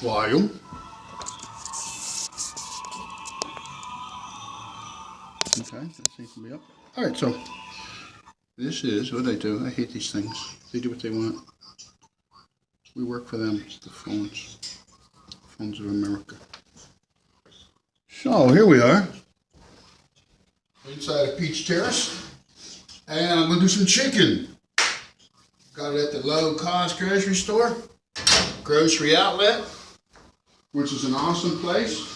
volume. Okay, that seems to be up. Alright, so this is what I do. I hate these things. They do what they want. We work for them. It's the phones. Phones of America. So here we are. Inside of Peach Terrace. And I'm going to do some chicken. Got it at the low-cost grocery store. Grocery outlet. Which is an awesome place.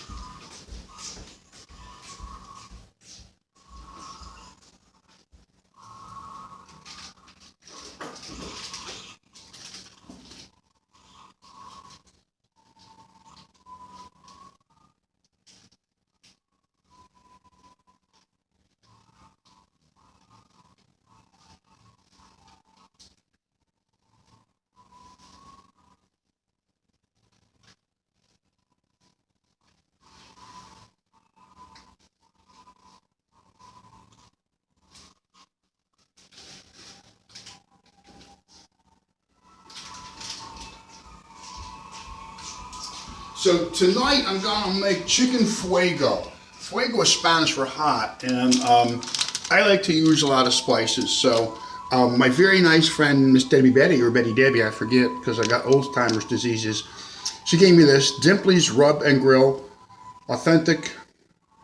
So tonight I'm going to make chicken fuego. Fuego is Spanish for hot, and I like to use a lot of spices. So my very nice friend, Miss Debbie Betty, or Betty Debbie, I forget, because I got Alzheimer's diseases. She gave me this Dimpley's Rub and Grill, authentic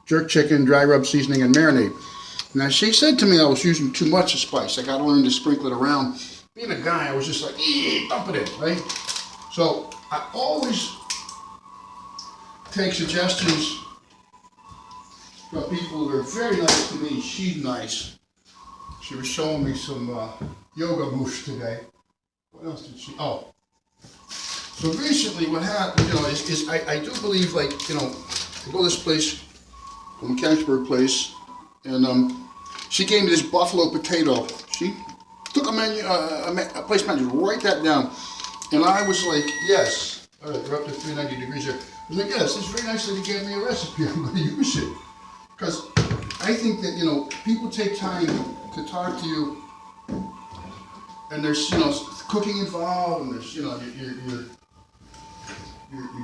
jerk chicken, dry rub seasoning, and marinade. Now she said to me I was using too much of spice. I got to learn to sprinkle it around. Being a guy, I was just like, dump it in, right? So I always take suggestions from people who are very nice to me. She's nice. She was showing me some yoga moves today. What else did she? Oh. So recently what happened, is I do believe, like, I go to this place, the Mechanicsburg place, and she gave me this buffalo potato. She took a menu, a place menu, write that down. And I was like, yes. All right, we're up to 390 degrees here. I was like, yes, it's very nice that you gave me a recipe. I'm going to use it. Because I think that, people take time to talk to you. And there's, cooking involved. And there's, you're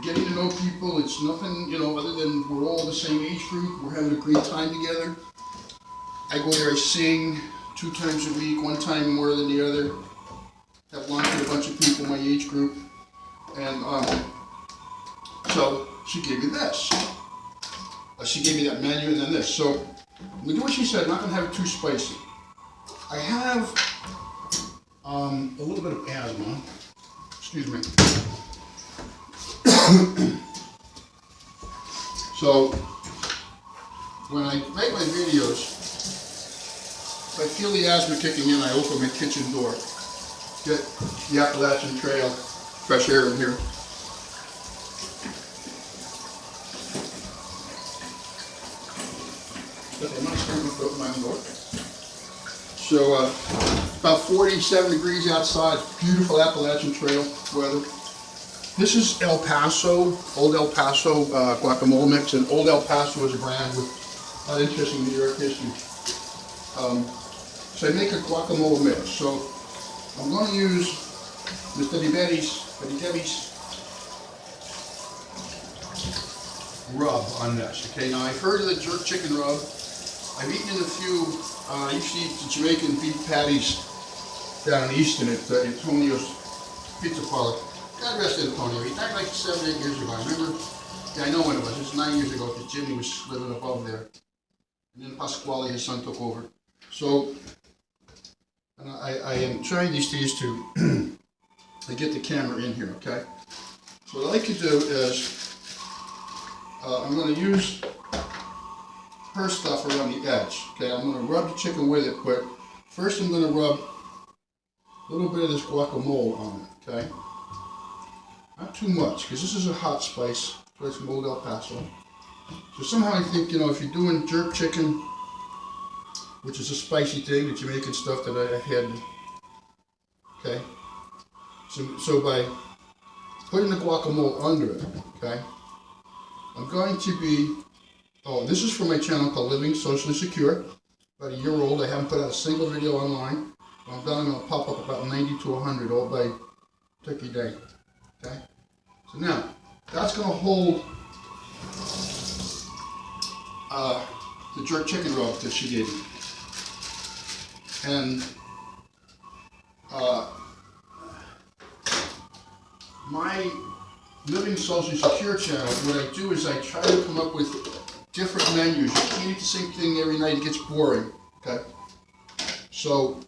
getting to know people. It's nothing, other than we're all the same age group. We're having a great time together. I go there, I sing 2 times a week, 1 time more than the other. Have lunch with a bunch of people in my age group. And so she gave me this. She gave me that menu and then this. So I'm going to do what she said. I'm not going to have it too spicy. I have a little bit of asthma. Excuse me. So when I make my videos, if I feel the asthma kicking in, I open my kitchen door. Get the Appalachian Trail, fresh air in here. So about 47 degrees outside, beautiful Appalachian Trail weather. This is El Paso, Old El Paso guacamole mix, and Old El Paso is a brand with a lot of interesting New York history. So I make a guacamole mix. So I'm going to use Miss Betty Debbie's rub on this. Okay, now I've heard of the jerk chicken rub. I've eaten a few. I used to eat the Jamaican beef patties down in Easton at Antonio's Pizza Parlor. God rest Antonio. He died like 7 or 8 years ago. I remember. Yeah, I know when it was. It was 9 years ago because Jimmy was living above there. And then Pasquale, his son, took over. So, and I am trying these days to get the camera in here, okay? So what I like to do is, I'm going to use her stuff around the edge, okay? I'm going to rub the chicken with it, but first I'm going to rub a little bit of this guacamole on it, okay? Not too much, because this is a hot spice. It's from Old El Paso. So somehow I think, if you're doing jerk chicken, which is a spicy thing, the Jamaican stuff that I had, okay? So by putting the guacamole under it, okay, I'm going to be, this is from my channel called Living Socially Secure. About a year old. I haven't put out a single video online. I'm going to pop up about 90 to 100 all by Turkey Day, okay? So now, That's going to hold the jerk chicken roast that she gave me. And my Living Social Secure channel, what I do is I try to come up with different menus. You can't eat the same thing every night, it gets boring. Okay? So,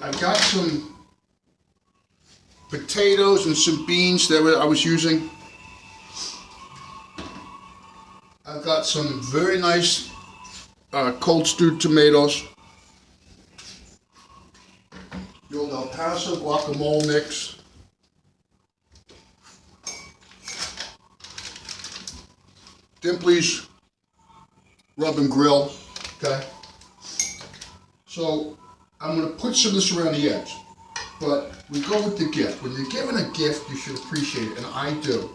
I got some potatoes and some beans that I was using. I've got some very nice cold stewed tomatoes. The old El Paso guacamole mix. Dimpley's rub and grill. Okay. So I'm going to put some of this around the edge. But we go with the gift. When you're given a gift, you should appreciate it, and I do.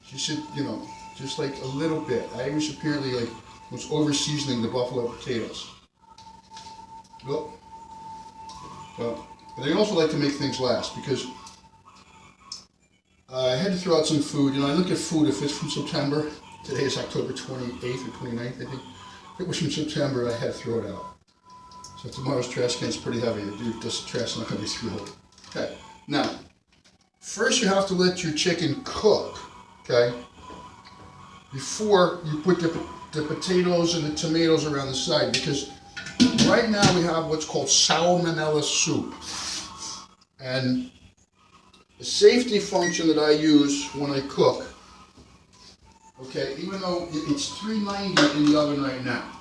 She said, you know, just like a little bit. I was apparently like was over seasoning the buffalo potatoes. Well, but I also like to make things last because I had to throw out some food. You know, I look at food if it's from September. Today is October 28th or 29th, I think. If it was from September, I had to throw it out. So tomorrow's trash can is pretty heavy. The dude does the trash, not going to be thrilled. Okay, now, first you have to let your chicken cook, okay, before you put the potatoes and the tomatoes around the side, because right now we have what's called salmonella soup. And the safety function that I use when I cook, okay, even though it's 390 in the oven right now.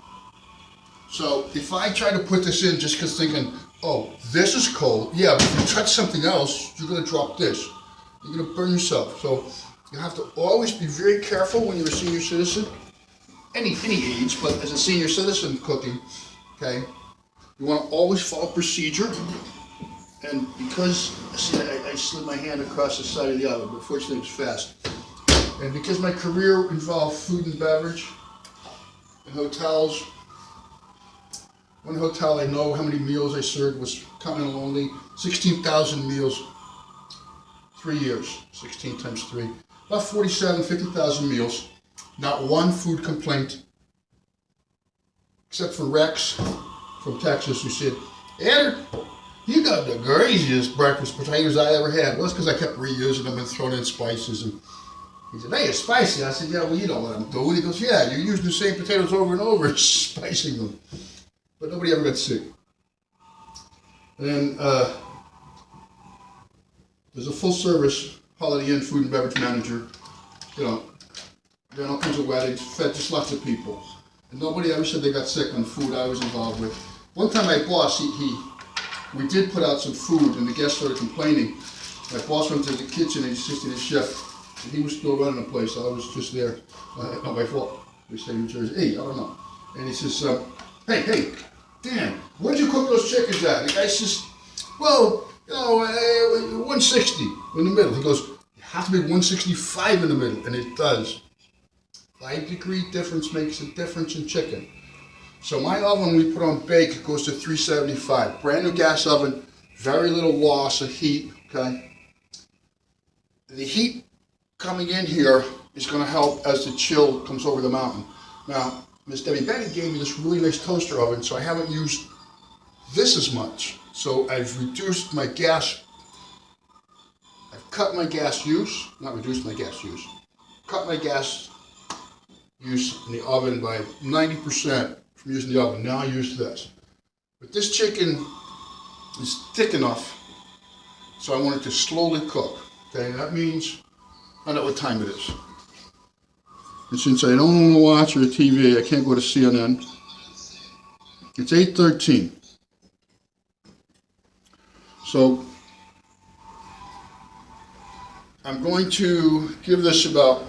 So if I try to put this in just because thinking, oh, this is cold, yeah, but if you touch something else, you're going to drop this. You're going to burn yourself. So you have to always be very careful when you're a senior citizen, any age, but as a senior citizen cooking, okay, you want to always follow procedure. And because, see, I slid my hand across the side of the oven, but fortunately it was fast. And because my career involved food and beverage in hotels, one hotel I know how many meals I served was continental only, 16,000 meals, 3 years, 16 times 3, about 50,000 meals, not one food complaint, except for Rex from Texas who said, Ed, you got the craziest breakfast potatoes I ever had. Well, it's because I kept reusing them and throwing in spices. And he said, hey, it's spicy. I said, yeah, well, you know what I'm doing. He goes, yeah, you're using the same potatoes over and over, spicing them. But nobody ever got sick. And there's a full-service Holiday Inn food and beverage manager. You know, done all kinds of weddings, fed just lots of people. And nobody ever said they got sick on food I was involved with. One time my boss, we did put out some food and the guests started complaining. My boss went to the kitchen and he's assisting his chef. And he was still running the place, so I was just there. Not my fault. We say New Jersey, hey, I don't know. And he says, hey, Dan, where'd you cook those chickens at? The guy says, well, you know, 160 in the middle. He goes, you have to be 165 in the middle, and it does. 5-degree difference makes a difference in chicken. So my oven we put on bake goes to 375. Brand new gas oven, very little loss of heat, okay? The heat coming in here is going to help as the chill comes over the mountain. Now, Miss Debbie Bennett gave me this really nice toaster oven, so I haven't used this as much. So I've reduced my gas, I've cut my gas use, not reduced my gas use, cut my gas use in the oven by 90% from using the oven. Now I use this. But this chicken is thick enough, so I want it to slowly cook. Okay, that means, I don't know what time it is. And since I don't want to watch the TV, I can't go to CNN. It's 8:13. So I'm going to give this about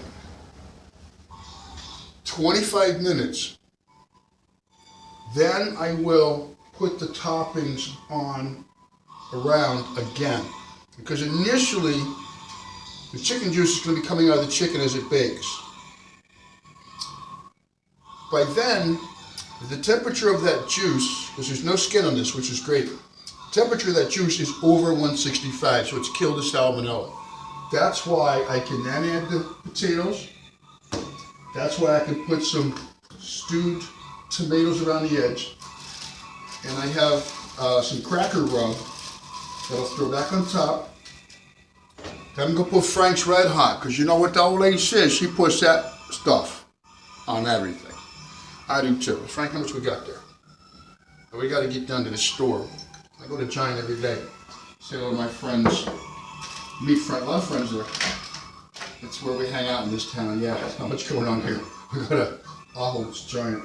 25 minutes. Then I will put the toppings on around again. Because initially, the chicken juice is going to be coming out of the chicken as it bakes. By then, the temperature of that juice, because there's no skin on this, which is great, the temperature of that juice is over 165, so it's killed the salmonella. That's why I can then add the potatoes. That's why I can put some stewed tomatoes around the edge. And I have some cracker rub that I'll throw back on top. Then I'm going to put Frank's Red Hot, because you know what the old lady says, she puts that stuff on everything. I do too. Frank, how much we got there? We got to get down to the store. I go to Giant every day. Say hello to my friends. Meet Frank. A lot of friends there. That's where we hang out in this town. Yeah, that's not much going on here. We go to Aho's Giant.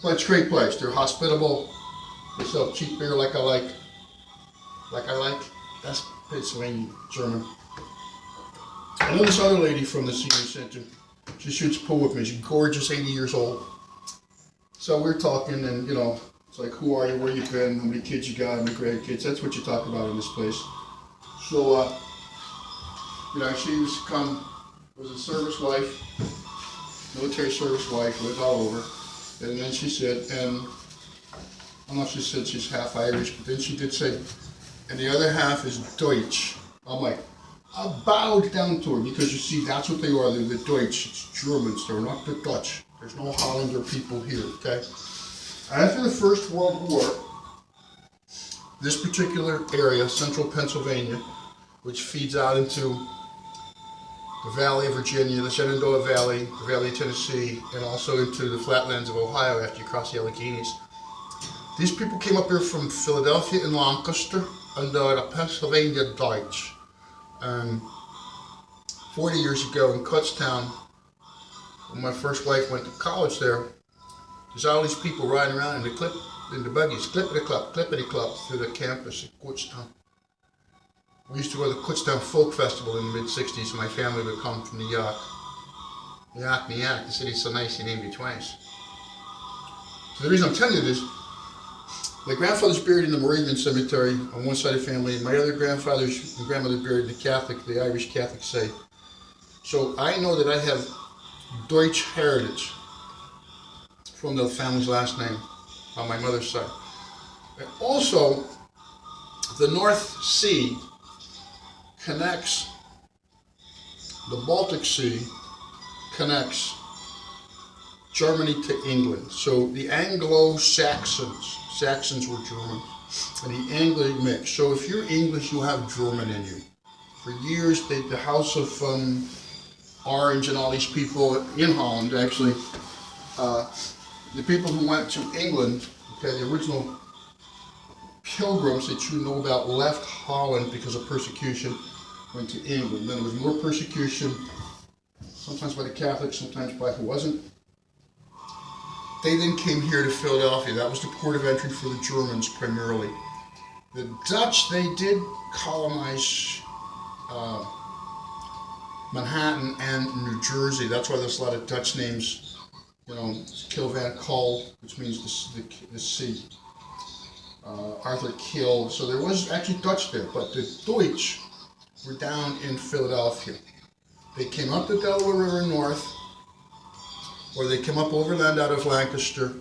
But it's a great place. They're hospitable. They sell cheap beer like I like. That's Pennsylvania, German. I know this other lady from the senior center. She shoots pool with me. She's gorgeous, 80 years old. So we're talking, and you know, it's like, who are you, where you been, how many kids you got, how many grandkids. That's what you talk about in this place. So, you know, she used to come, was a service wife, military service wife, lived all over. And then she said, and I don't know if she said she's half Irish, but then she did say, and the other half is Deutsch. I'm like, I bowed down to her, because you see, that's what they are. They're the Deutsch. It's Germans. They're not the Dutch. There's no Hollander people here, okay? After the First World War, this particular area, central Pennsylvania, which feeds out into the Valley of Virginia, the Shenandoah Valley, the Valley of Tennessee, and also into the flatlands of Ohio after you cross the Alleghenies. These people came up here from Philadelphia and Lancaster under the Pennsylvania Dutch. 40 years ago in Kutztown, when my first wife went to college there, there's all these people riding around in the buggies, clippity-clop through the campus at Kutztown. We used to go to the Kutztown Folk Festival in the mid-60s. My family would come from New York. New York, the city's so nice you named it twice. So the reason I'm telling you this, my grandfather's buried in the Moravian Cemetery on one side of the family, and my other grandfather's and grandmother buried in the Irish Catholic side. So I know that I have Deutsch heritage from the family's last name on my mother's side. And also, the North Sea connects, the Baltic Sea connects Germany to England. So the Saxons were German, and the Anglo mix. So if you're English, you have German in you. For years, the House of Orange and all these people in Holland, actually, the people who went to England, okay, the original pilgrims that you know about left Holland because of persecution, went to England. Then there was more persecution, sometimes by the Catholics, sometimes by who wasn't. They then came here to Philadelphia. That was the port of entry for the Germans primarily. The Dutch, they did colonize Manhattan and New Jersey. That's why there's a lot of Dutch names, you know, Kilvan Kull, which means the sea. Arthur Kill. So there was actually Dutch there, but the Deutsch were down in Philadelphia. They came up the Delaware River north, or they came up overland out of Lancaster,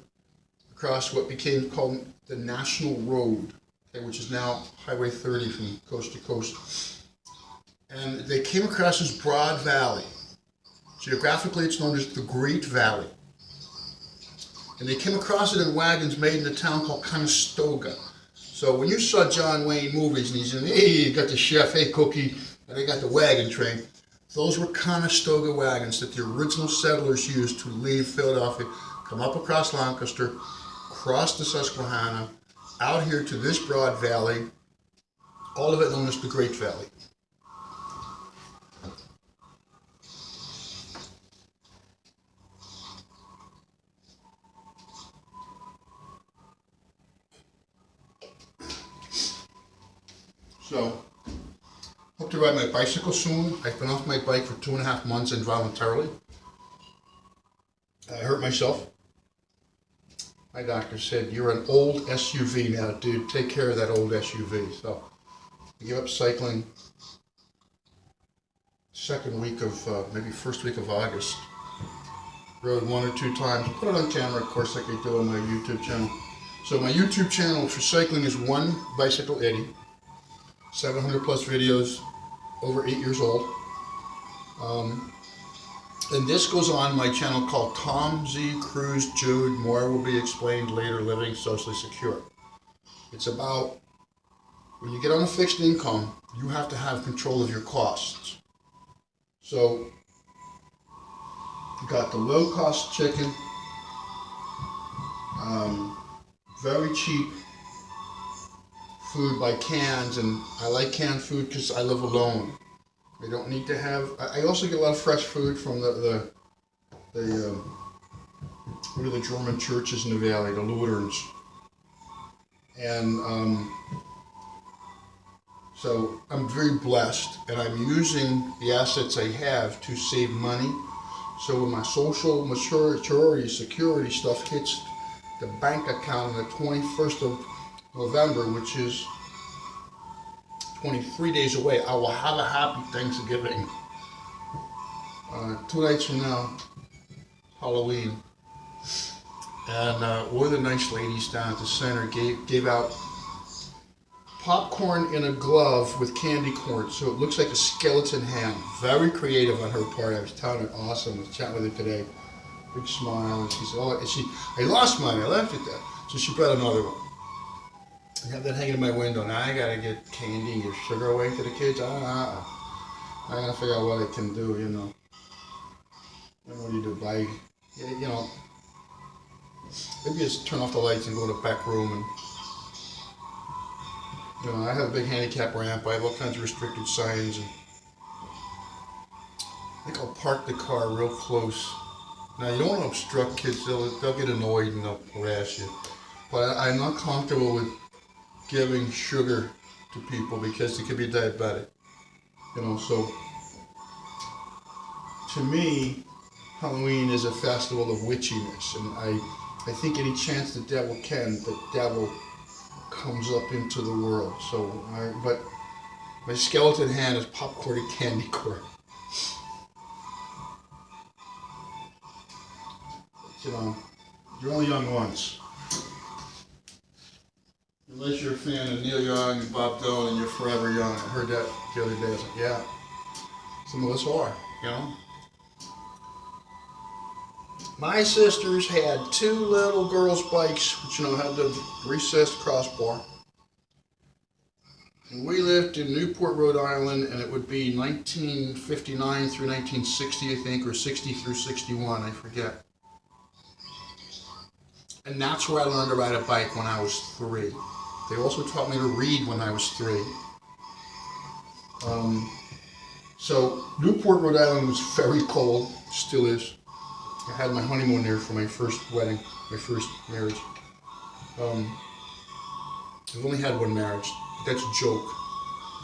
across what became called the National Road, okay, which is now Highway 30 from coast to coast. And they came across this broad valley. Geographically, it's known as the Great Valley. And they came across it in wagons made in a town called Conestoga. So when you saw John Wayne movies, and he's in, hey, you got the chef, hey, cookie, and they got the wagon train, those were Conestoga wagons that the original settlers used to leave Philadelphia, come up across Lancaster, cross the Susquehanna, out here to this broad valley, all of it known as the Great Valley. So, hope to ride my bicycle soon. I've been off my bike for 2.5 months involuntarily. I hurt myself. My doctor said, you're an old SUV now, dude. Take care of that old SUV. So, I gave up cycling second week of, maybe first week of August. Rode 1 or 2 times. Put it on camera, of course, like I do on my YouTube channel. So my YouTube channel for cycling is One Bicycle Eddie. 700 plus videos, over 8 years old. And this goes on my channel called Tom Z Cruise Joad More will be explained later, living socially secure. It's about when you get on a fixed income, you have to have control of your costs. So you got the low cost chicken, very cheap food by cans, and I like canned food because I live alone. I don't need to have. I also get a lot of fresh food from the what are the German churches in the valley, the Lutherans, and so I'm very blessed, and I'm using the assets I have to save money. So when my social maturity security stuff hits the bank account on the 21st of November, which is 23 days away, I will have a happy Thanksgiving. 2 nights from now, Halloween. And one of the nice ladies down at the center gave out popcorn in a glove with candy corn, so it looks like a skeleton hand. Very creative on her part. I was telling her, awesome. I was chatting with her today. Big smile, and she said, "Oh, I lost mine. I left it there." So she brought another one. I have that hanging in my window. Now I gotta get candy and give sugar away to the kids. I gotta figure out what I can do, you know. And what do you do? Buy, you know, maybe just turn off the lights and go to the back room and. You know, I have a big handicap ramp. I have all kinds of restricted signs, and I think I'll park the car real close. Now, you don't want to obstruct kids. They'll get annoyed and they'll harass you. But I'm not comfortable with giving sugar to people because they could be diabetic. You know, so to me, Halloween is a festival of witchiness, and I think any chance the devil comes up into the world. So, but my skeleton hand is popcorn and candy corn. You know, you're only young once. Unless you're a fan of Neil Young and Bob Dylan and you're forever young. I heard that the other day. I was like, yeah, some of us are, you know. My sisters had 2 little girls' bikes, which, you know, had the recessed crossbar. And we lived in Newport, Rhode Island, and it would be 1959 through 1960, I think, or 60 through 61, I forget. And that's where I learned to ride a bike when I was 3. They also taught me to read when I was 3. So Newport, Rhode Island was very cold, still is. I had my honeymoon there for my first wedding, my first marriage. I've only had one marriage. That's a joke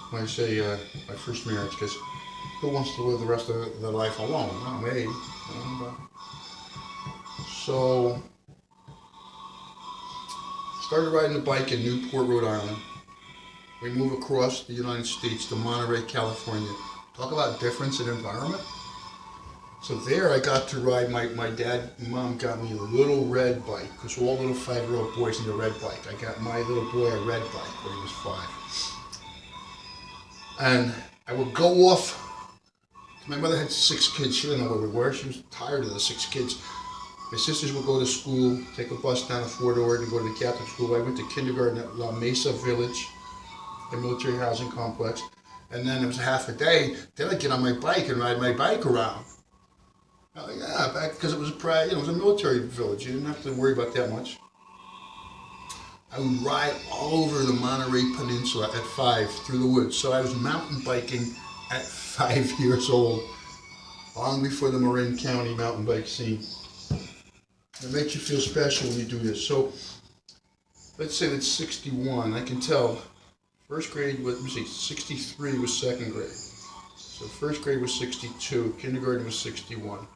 when I say my first marriage, because who wants to live the rest of their life alone? Not me. You know, so, started riding a bike in Newport, Rhode Island. We move across the United States to Monterey, California. Talk about difference in environment. So there I got to ride, my dad and mom got me a little red bike, because all little 5-year-old boys need a red bike. I got my little boy a red bike when he was 5. And I would go off. My mother had 6 kids. She didn't know where we were. She was tired of the 6 kids. My sisters would go to school, take a bus down to Fort Ord and go to the Catholic school. I went to kindergarten at La Mesa Village, a military housing complex. And then it was half a day. Then I'd get on my bike and ride my bike around. Yeah, back because it was it was a military village. You didn't have to worry about that much. I would ride all over the Monterey Peninsula at 5 through the woods. So I was mountain biking at 5 years old, long before the Marin County mountain bike scene. It makes you feel special when you do this. So let's say that's 61. I can tell. First grade was, 63 was second grade. So first grade was 62. Kindergarten was 61.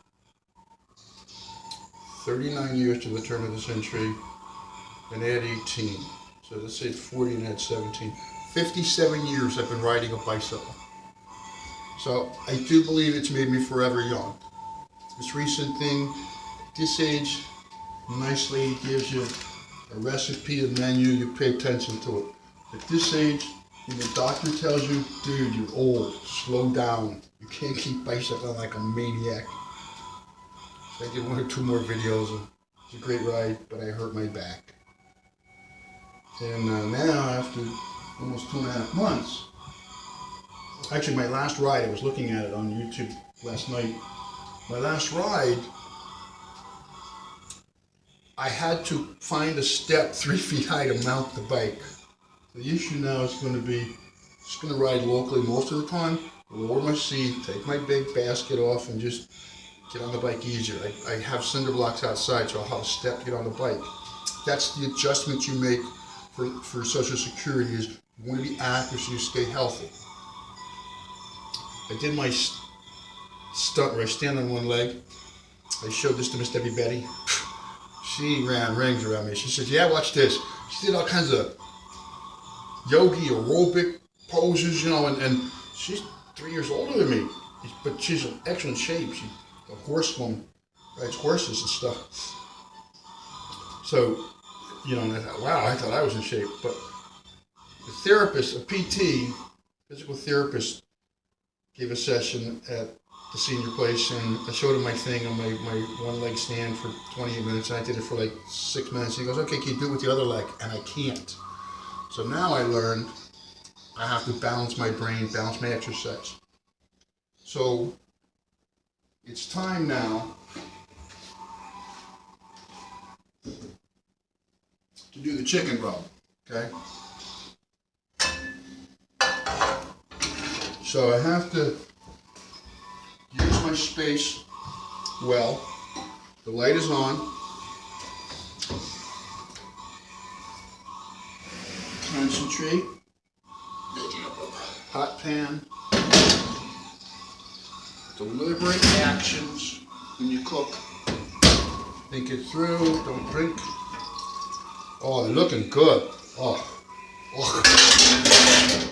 39 years to the turn of the century, and add 18. So let's say 40 and add 17. 57 years I've been riding a bicycle. So I do believe it's made me forever young. This recent thing, this age, a nice lady gives you a recipe, a menu, you pay attention to it. At this age, when the doctor tells you, dude, you're old, slow down. You can't keep bicycling like a maniac. So I did 1 or 2 more videos. It's a great ride, but I hurt my back. And now, after almost 2.5 months, actually my last ride, I was looking at it on YouTube last night. My last ride, I had to find a step 3 feet high to mount the bike. The issue now is going to be, just going to ride locally most of the time, lower my seat, take my big basket off, and just get on the bike easier. I have cinder blocks outside, so I'll have a step to get on the bike. That's the adjustment you make for Social Security, is you want to be active so you stay healthy. I did my stunt where I stand on one leg. I showed this to Miss Debbie Betty. She ran rings around me. She said, yeah, watch this. She did all kinds of yogi, aerobic poses, you know, and she's 3 years older than me. But she's in excellent shape. She's a horsewoman, rides horses and stuff. So, you know, and I thought, wow, I thought I was in shape. But the therapist, a PT, physical therapist, gave a session at the senior place, and I showed him my thing on my one leg stand for 28 minutes, and I did it for like 6 minutes. And he goes, okay, can you do it with the other leg? And I can't. So now I learned I have to balance my brain, balance my exercise. So it's time now to do the chicken rub, okay? So I have to use my space well. The light is on. Concentrate. Hot pan. Deliberate actions when you cook. Think it through, don't drink. Oh, they're looking good. Oh,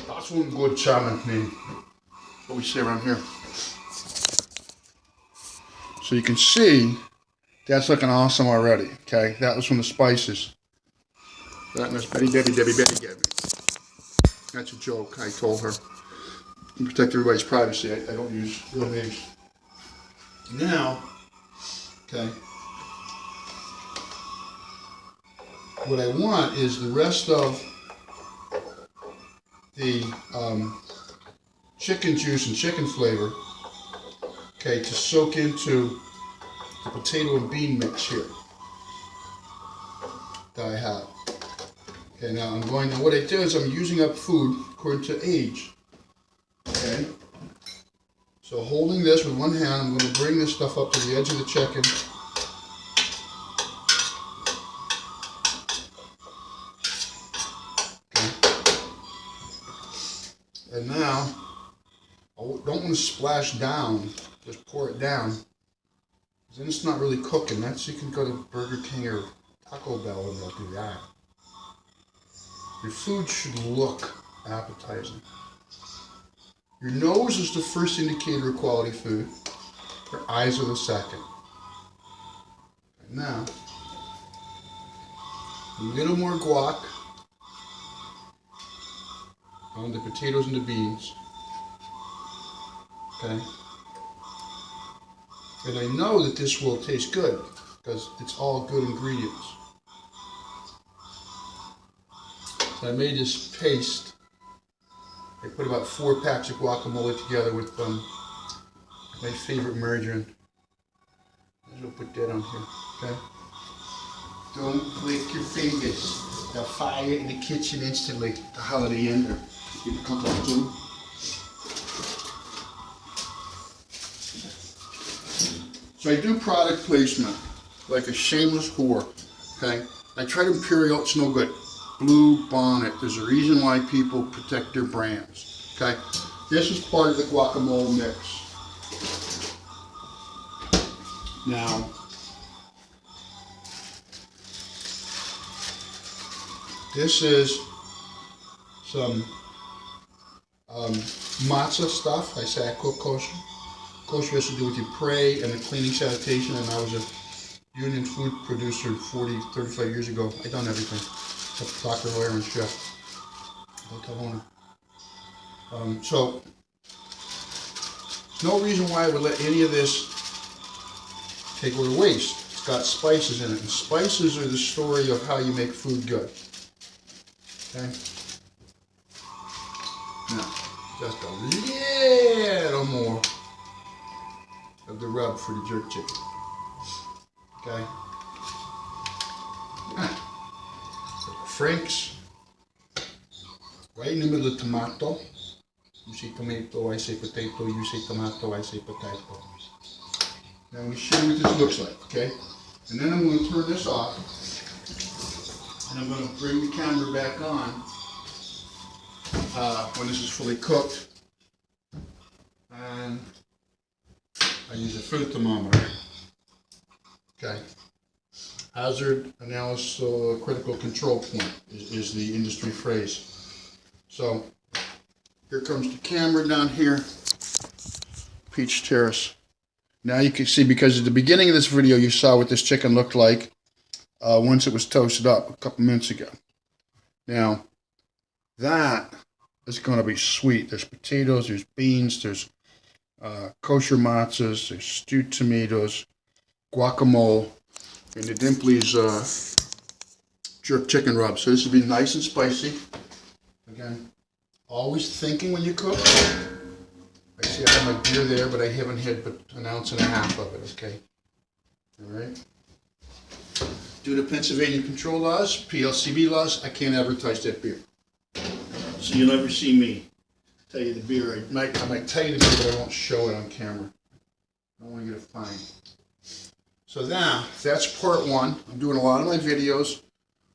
that's one good salmon name. What we say around here. So you can see that's looking awesome already. Okay, that was from the spices. That Miss Debbie gave me. That's a joke. I told her. To protect everybody's privacy, I don't use real names. Now, okay, what I want is the rest of the chicken juice and chicken flavor, okay, to soak into the potato and bean mix here that I have. Okay, now what I do is I'm using up food according to age. Okay, so holding this with one hand, I'm going to bring this stuff up to the edge of the chicken. Okay. And now, I don't want to splash down, just pour it down, because then it's not really cooking. That's, you can go to Burger King or Taco Bell and they'll do that. Your food should look appetizing. Your nose is the first indicator of quality food. Your eyes are the second. And now, a little more guac on the potatoes and the beans. Okay? And I know that this will taste good because it's all good ingredients. So I made this paste. I put about 4 packs of guacamole together with my favorite margarine. I'm going to put that on here, okay? Don't lick your fingers. They'll fire in the kitchen instantly. The holiday ender. Keep it comfortable too. So I do product placement like a shameless whore, okay? I tried Imperial, it's no good. Blue Bonnet, there's a reason why people protect their brands, okay? This is part of the guacamole mix. Now, this is some matzah stuff. I say I cook kosher. Kosher has to do with your pray and the cleaning sanitation, and I was union food producer 35 years ago. I done everything. Except Dr. Lawyer and chef. Hotel owner. So, no reason why I would let any of this go to waste. It's got spices in it, and spices are the story of how you make food good. Okay? Now, just a little more of the rub for the jerk chicken. Okay? Franks, right in the middle of tomato. You say tomato, I say potato, you say tomato, I say potato. Now I'm going to show you what this looks like, okay? And then I'm going to turn this off, and I'm going to bring the camera back on when this is fully cooked. And I use a food thermometer. Okay. Hazard analysis critical control point is the industry phrase. So here comes the camera down here. Peach Terrace. Now you can see, because at the beginning of this video you saw what this chicken looked like once it was toasted up a couple minutes ago. Now that is going to be sweet. There's potatoes, there's beans, there's kosher matzahs, there's stewed tomatoes, guacamole, and the Dimpley's jerk chicken rub. So this will be nice and spicy. Again, always thinking when you cook. I see I have my beer there, but I haven't had but an ounce and a half of it, okay? All right. Due to Pennsylvania control laws, PLCB laws, I can't advertise that beer. So you'll never see me tell you the beer. I might tell you the beer, but I won't show it on camera. I don't want to get a fine. So now, that's part one. I'm doing a lot of my videos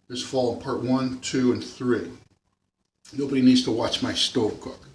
this fall in part 1, 2, and 3. Nobody needs to watch my stove cook.